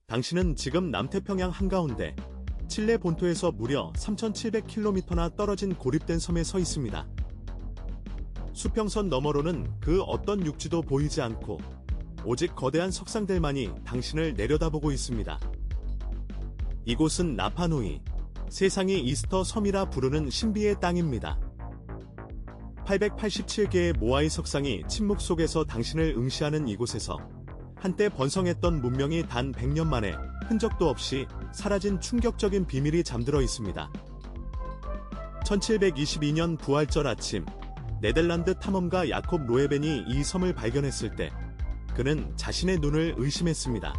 당신은 지금 남태평양 한가운데 칠레 본토에서 무려 3,700km나 떨어진 고립된 섬에 서 있습니다. 수평선 너머로는 그 어떤 육지도 보이지 않고 오직 거대한 석상들만이 당신을 내려다보고 있습니다. 이곳은 라파누이, 세상이 이스터 섬이라 부르는 신비의 땅입니다. 887개의 모아이 석상이 침묵 속에서 당신을 응시하는 이곳에서 한때 번성했던 문명이 단 100년 만에 흔적도 없이 사라진 충격적인 비밀이 잠들어 있습니다. 1722년 부활절 아침, 네덜란드 탐험가 야콥 로에벤이 이 섬을 발견했을 때 그는 자신의 눈을 의심했습니다.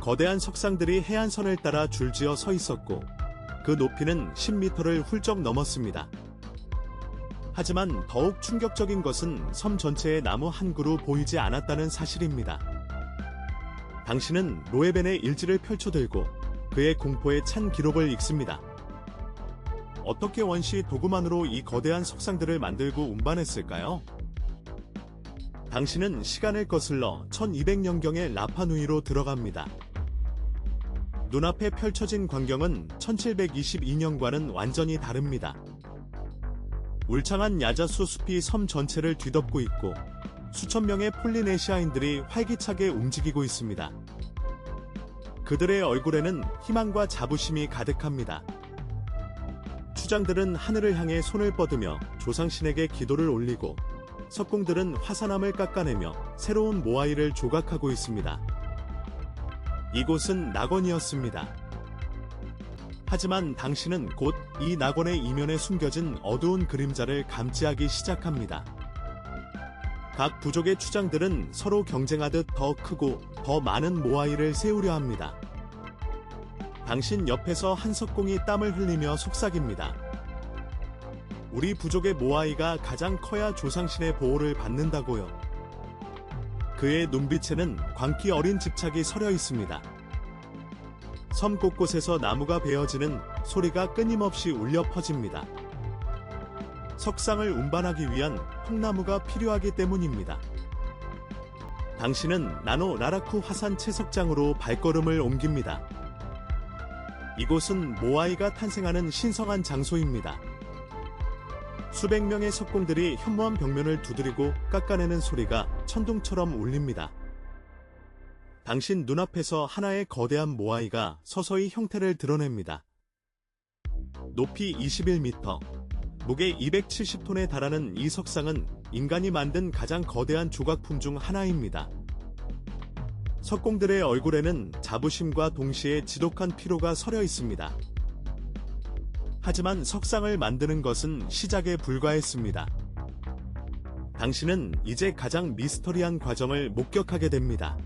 거대한 석상들이 해안선을 따라 줄지어 서 있었고 그 높이는 10m를 훌쩍 넘었습니다. 하지만 더욱 충격적인 것은 섬 전체에 나무 한 그루 보이지 않았다는 사실입니다. 당신은 로에벤의 일지를 펼쳐들고 그의 공포에 찬 기록을 읽습니다. 어떻게 원시 도구만으로 이 거대한 석상들을 만들고 운반했을까요? 당신은 시간을 거슬러 1200년경의 라파누이로 들어갑니다. 눈앞에 펼쳐진 광경은 1722년과는 완전히 다릅니다. 울창한 야자수 숲이 섬 전체를 뒤덮고 있고 수천 명의 폴리네시아인들이 활기차게 움직이고 있습니다. 그들의 얼굴에는 희망과 자부심이 가득합니다. 추장들은 하늘을 향해 손을 뻗으며 조상신에게 기도를 올리고 석공들은 화산암을 깎아내며 새로운 모아이를 조각하고 있습니다. 이곳은 낙원이었습니다. 하지만 당신은 곧 이 낙원의 이면에 숨겨진 어두운 그림자를 감지하기 시작합니다. 각 부족의 추장들은 서로 경쟁하듯 더 크고 더 많은 모아이를 세우려 합니다. 당신 옆에서 한 석공이 땀을 흘리며 속삭입니다. 우리 부족의 모아이가 가장 커야 조상신의 보호를 받는다고요. 그의 눈빛에는 광기 어린 집착이 서려 있습니다. 섬 곳곳에서 나무가 베어지는 소리가 끊임없이 울려 퍼집니다. 석상을 운반하기 위한 통나무가 필요하기 때문입니다. 당신은 나노 라라쿠 화산 채석장으로 발걸음을 옮깁니다. 이곳은 모아이가 탄생하는 신성한 장소입니다. 수백 명의 석공들이 현무암 벽면을 두드리고 깎아내는 소리가 천둥처럼 울립니다. 당신 눈앞에서 하나의 거대한 모아이가 서서히 형태를 드러냅니다. 높이 21m, 무게 270톤에 달하는 이 석상은 인간이 만든 가장 거대한 조각품 중 하나입니다. 석공들의 얼굴에는 자부심과 동시에 지독한 피로가 서려 있습니다. 하지만 석상을 만드는 것은 시작에 불과했습니다. 당신은 이제 가장 미스터리한 과정을 목격하게 됩니다.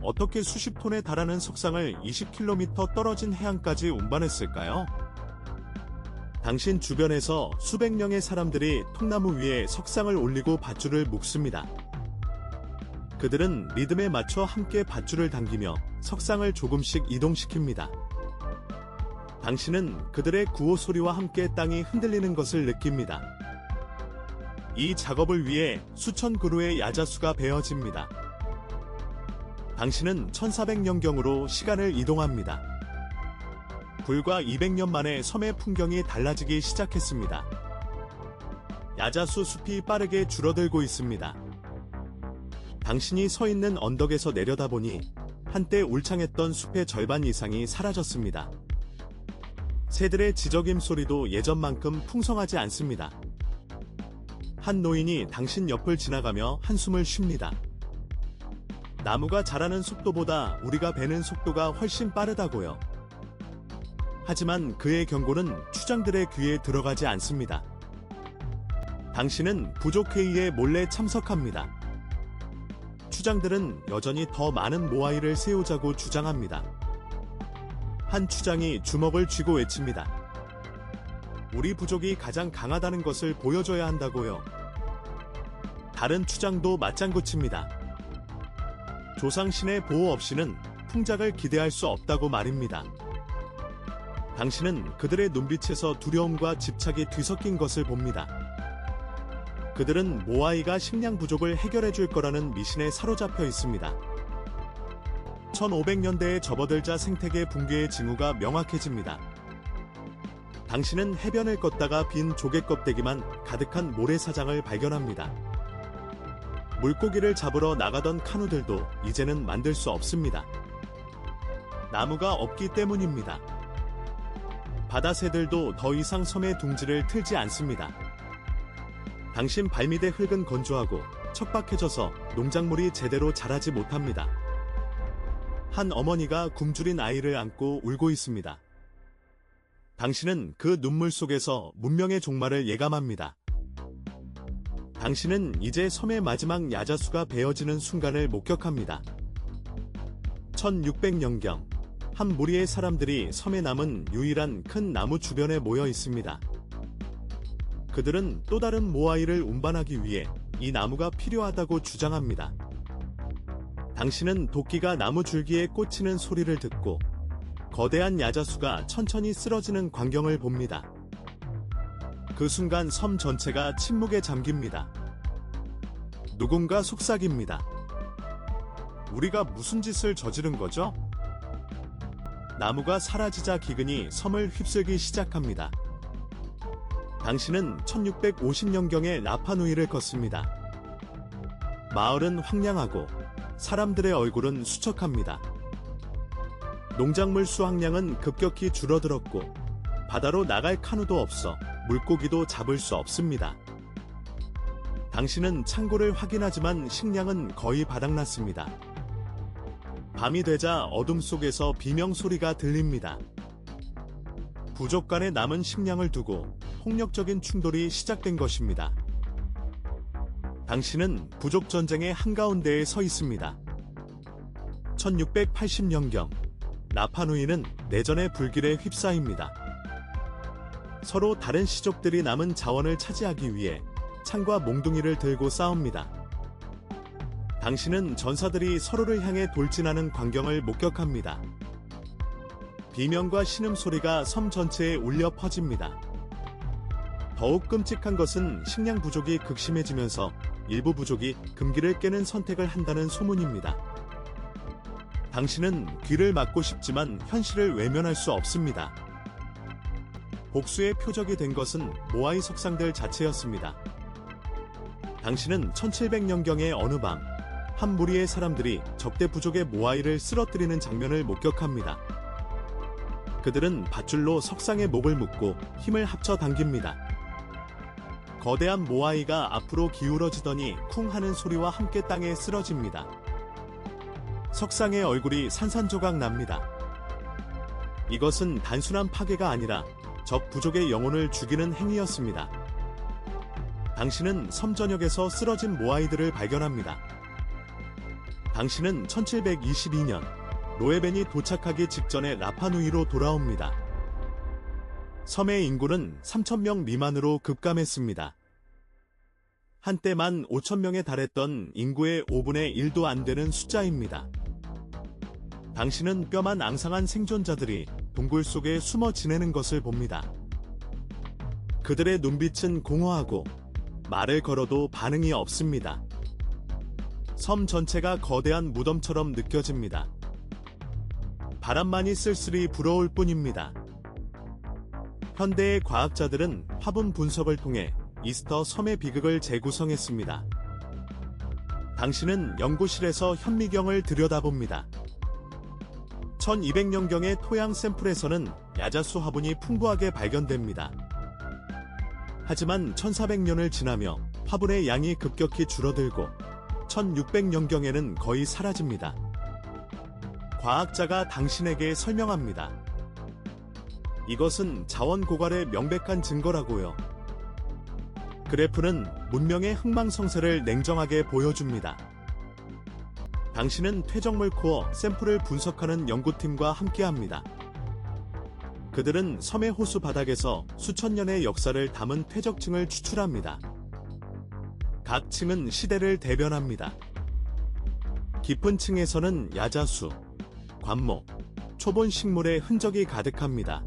어떻게 수십 톤에 달하는 석상을 20km 떨어진 해안까지 운반했을까요? 당신 주변에서 수백 명의 사람들이 통나무 위에 석상을 올리고 밧줄을 묶습니다. 그들은 리듬에 맞춰 함께 밧줄을 당기며 석상을 조금씩 이동시킵니다. 당신은 그들의 구호 소리와 함께 땅이 흔들리는 것을 느낍니다. 이 작업을 위해 수천 그루의 야자수가 베어집니다. 당신은 1400년경으로 시간을 이동합니다. 불과 200년 만에 섬의 풍경이 달라지기 시작했습니다. 야자수 숲이 빠르게 줄어들고 있습니다. 당신이 서 있는 언덕에서 내려다보니 한때 울창했던 숲의 절반 이상이 사라졌습니다. 새들의 지저귐 소리도 예전만큼 풍성하지 않습니다. 한 노인이 당신 옆을 지나가며 한숨을 쉽니다. 나무가 자라는 속도보다 우리가 베는 속도가 훨씬 빠르다고요. 하지만 그의 경고는 추장들의 귀에 들어가지 않습니다. 당신은 부족회의에 몰래 참석합니다. 추장들은 여전히 더 많은 모아이를 세우자고 주장합니다. 한 추장이 주먹을 쥐고 외칩니다. 우리 부족이 가장 강하다는 것을 보여줘야 한다고요. 다른 추장도 맞장구칩니다. 조상신의 보호 없이는 풍작을 기대할 수 없다고 말입니다. 당신은 그들의 눈빛에서 두려움과 집착이 뒤섞인 것을 봅니다. 그들은 모아이가 식량 부족을 해결해 줄 거라는 미신에 사로잡혀 있습니다. 1500년대에 접어들자 생태계 붕괴의 징후가 명확해집니다. 당신은 해변을 걷다가 빈 조개 껍데기만 가득한 모래사장을 발견합니다. 물고기를 잡으러 나가던 카누들도 이제는 만들 수 없습니다. 나무가 없기 때문입니다. 바다새들도 더 이상 섬의 둥지를 틀지 않습니다. 당신 발밑의 흙은 건조하고 척박해져서 농작물이 제대로 자라지 못합니다. 한 어머니가 굶주린 아이를 안고 울고 있습니다. 당신은 그 눈물 속에서 문명의 종말을 예감합니다. 당신은 이제 섬의 마지막 야자수가 베어지는 순간을 목격합니다. 1600년경, 한 무리의 사람들이 섬에 남은 유일한 큰 나무 주변에 모여 있습니다. 그들은 또 다른 모아이를 운반하기 위해 이 나무가 필요하다고 주장합니다. 당신은 도끼가 나무 줄기에 꽂히는 소리를 듣고 거대한 야자수가 천천히 쓰러지는 광경을 봅니다. 그 순간 섬 전체가 침묵에 잠깁니다. 누군가 속삭입니다. 우리가 무슨 짓을 저지른 거죠? 나무가 사라지자 기근이 섬을 휩쓸기 시작합니다. 당신은 1650년경에 라파누이를 걷습니다. 마을은 황량하고 사람들의 얼굴은 수척합니다. 농작물 수확량은 급격히 줄어들었고 바다로 나갈 카누도 없어 물고기도 잡을 수 없습니다. 당신은 창고를 확인하지만 식량은 거의 바닥났습니다. 밤이 되자 어둠 속에서 비명소리가 들립니다. 부족 간에 남은 식량을 두고 폭력적인 충돌이 시작된 것입니다. 당신은 부족 전쟁의 한가운데에 서 있습니다. 1680년경, 라파누이는 내전의 불길에 휩싸입니다. 서로 다른 시족들이 남은 자원을 차지하기 위해 창과 몽둥이를 들고 싸웁니다. 당신은 전사들이 서로를 향해 돌진하는 광경을 목격합니다. 비명과 신음소리가 섬 전체에 울려 퍼집니다. 더욱 끔찍한 것은 식량 부족이 극심해지면서 일부 부족이 금기를 깨는 선택을 한다는 소문입니다. 당신은 귀를 막고 싶지만 현실을 외면할 수 없습니다. 복수의 표적이 된 것은 모아이 석상들 자체였습니다. 당신은 1700년경의 어느 밤, 한 무리의 사람들이 적대 부족의 모아이를 쓰러뜨리는 장면을 목격합니다. 그들은 밧줄로 석상의 목을 묶고 힘을 합쳐 당깁니다. 거대한 모아이가 앞으로 기울어지더니 쿵 하는 소리와 함께 땅에 쓰러집니다. 석상의 얼굴이 산산조각 납니다. 이것은 단순한 파괴가 아니라 적 부족의 영혼을 죽이는 행위였습니다. 당신은 섬 전역에서 쓰러진 모아이들을 발견합니다. 당신은 1722년 로에벤이 도착하기 직전에 라파누이로 돌아옵니다. 섬의 인구는 3,000명 미만으로 급감했습니다. 한때 15,000명에 달했던 인구의 5분의 1도 안 되는 숫자입니다. 당신은 뼈만 앙상한 생존자들이 동굴 속에 숨어 지내는 것을 봅니다. 그들의 눈빛은 공허하고 말을 걸어도 반응이 없습니다. 섬 전체가 거대한 무덤처럼 느껴집니다. 바람만이 쓸쓸히 불어올 뿐입니다. 현대의 과학자들은 화분 분석을 통해 이스터 섬의 비극을 재구성했습니다. 당신은 연구실에서 현미경을 들여다봅니다. 1200년경의 토양 샘플에서는 야자수 화분이 풍부하게 발견됩니다. 하지만 1400년을 지나며 화분의 양이 급격히 줄어들고 1600년경에는 거의 사라집니다. 과학자가 당신에게 설명합니다. 이것은 자원 고갈의 명백한 증거라고요. 그래프는 문명의 흥망성쇠를 냉정하게 보여줍니다. 당신은 퇴적물 코어 샘플을 분석하는 연구팀과 함께합니다. 그들은 섬의 호수 바닥에서 수천 년의 역사를 담은 퇴적층을 추출합니다. 각 층은 시대를 대변합니다. 깊은 층에서는 야자수, 관목, 초본 식물의 흔적이 가득합니다.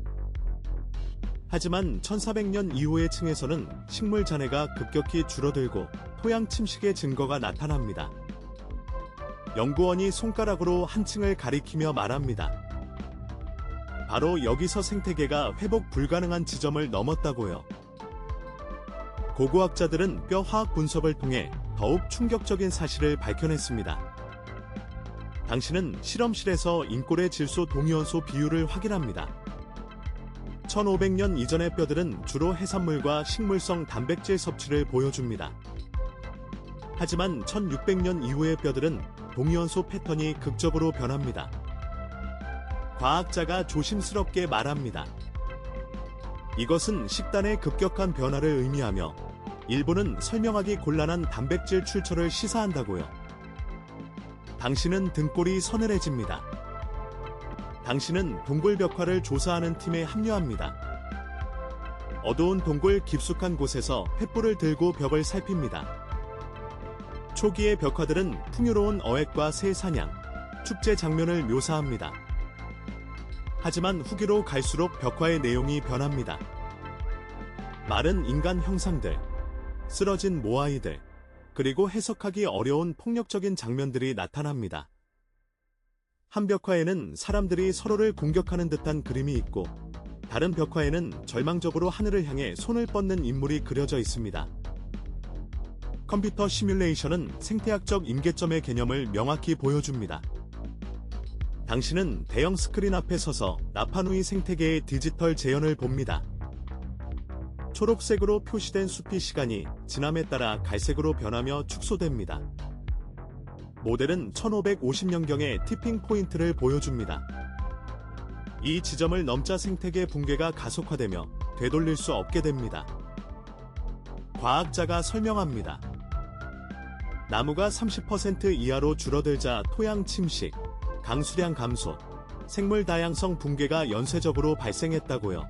하지만 1400년 이후의 층에서는 식물 잔해가 급격히 줄어들고 토양 침식의 증거가 나타납니다. 연구원이 손가락으로 한층을 가리키며 말합니다. 바로 여기서 생태계가 회복 불가능한 지점을 넘었다고요. 고고학자들은 뼈 화학 분석을 통해 더욱 충격적인 사실을 밝혀냈습니다. 당신은 실험실에서 인골의 질소 동위원소 비율을 확인합니다. 1500년 이전의 뼈들은 주로 해산물과 식물성 단백질 섭취를 보여줍니다. 하지만 1600년 이후의 뼈들은 동위원소 패턴이 극적으로 변합니다. 과학자가 조심스럽게 말합니다. 이것은 식단의 급격한 변화를 의미하며 일부는 설명하기 곤란한 단백질 출처를 시사한다고요. 당신은 등골이 서늘해집니다. 당신은 동굴 벽화를 조사하는 팀에 합류합니다. 어두운 동굴 깊숙한 곳에서 횃불을 들고 벽을 살핍니다. 초기의 벽화들은 풍요로운 어획과 새 사냥, 축제 장면을 묘사합니다. 하지만 후기로 갈수록 벽화의 내용이 변합니다. 마른 인간 형상들, 쓰러진 모아이들, 그리고 해석하기 어려운 폭력적인 장면들이 나타납니다. 한 벽화에는 사람들이 서로를 공격하는 듯한 그림이 있고, 다른 벽화에는 절망적으로 하늘을 향해 손을 뻗는 인물이 그려져 있습니다. 컴퓨터 시뮬레이션은 생태학적 임계점의 개념을 명확히 보여줍니다. 당신은 대형 스크린 앞에 서서 라파누이 생태계의 디지털 재현을 봅니다. 초록색으로 표시된 숲이 시간이 지남에 따라 갈색으로 변하며 축소됩니다. 모델은 1550년경의 티핑 포인트를 보여줍니다. 이 지점을 넘자 생태계 붕괴가 가속화되며 되돌릴 수 없게 됩니다. 과학자가 설명합니다. 나무가 30% 이하로 줄어들자 토양 침식, 강수량 감소, 생물 다양성 붕괴가 연쇄적으로 발생했다고요.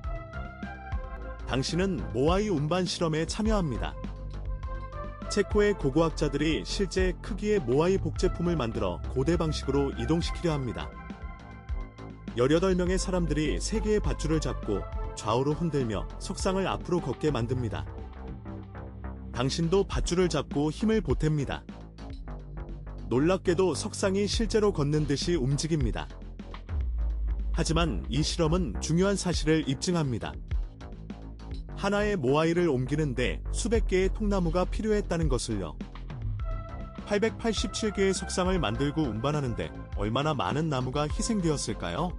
당신은 모아이 운반 실험에 참여합니다. 체코의 고고학자들이 실제 크기의 모아이 복제품을 만들어 고대 방식으로 이동시키려 합니다. 18명의 사람들이 3개의 밧줄을 잡고 좌우로 흔들며 석상을 앞으로 걷게 만듭니다. 당신도 밧줄을 잡고 힘을 보탭니다. 놀랍게도 석상이 실제로 걷는 듯이 움직입니다. 하지만 이 실험은 중요한 사실을 입증합니다. 하나의 모아이를 옮기는데 수백 개의 통나무가 필요했다는 것을요. 887개의 석상을 만들고 운반하는데 얼마나 많은 나무가 희생되었을까요?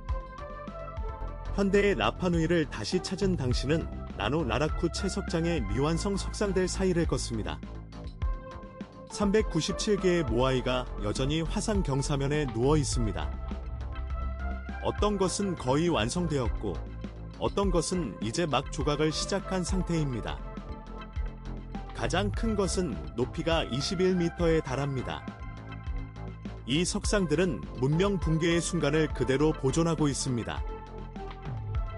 현대의 라파누이를 다시 찾은 당신은 나노 라라쿠 채석장의 미완성 석상들 사이를 걷습니다. 397개의 모아이가 여전히 화산 경사면에 누워 있습니다. 어떤 것은 거의 완성되었고, 어떤 것은 이제 막 조각을 시작한 상태입니다. 가장 큰 것은 높이가 21m에 달합니다. 이 석상들은 문명 붕괴의 순간을 그대로 보존하고 있습니다.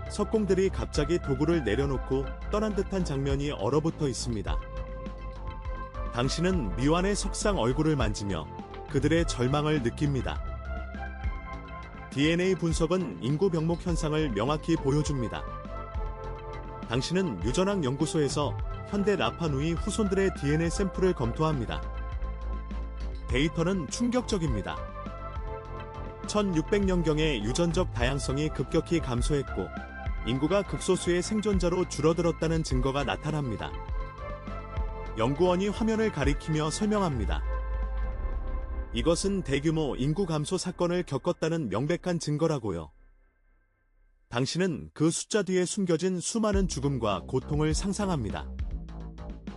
석공들이 갑자기 도구를 내려놓고 떠난 듯한 장면이 얼어붙어 있습니다. 당신은 미완의 석상 얼굴을 만지며 그들의 절망을 느낍니다. DNA 분석은 인구 병목 현상을 명확히 보여줍니다. 당신은 유전학 연구소에서 현대 라파누이 후손들의 DNA 샘플을 검토합니다. 데이터는 충격적입니다. 1600년경의 유전적 다양성이 급격히 감소했고, 인구가 극소수의 생존자로 줄어들었다는 증거가 나타납니다. 연구원이 화면을 가리키며 설명합니다. 이것은 대규모 인구 감소 사건을 겪었다는 명백한 증거라고요. 당신은 그 숫자 뒤에 숨겨진 수많은 죽음과 고통을 상상합니다.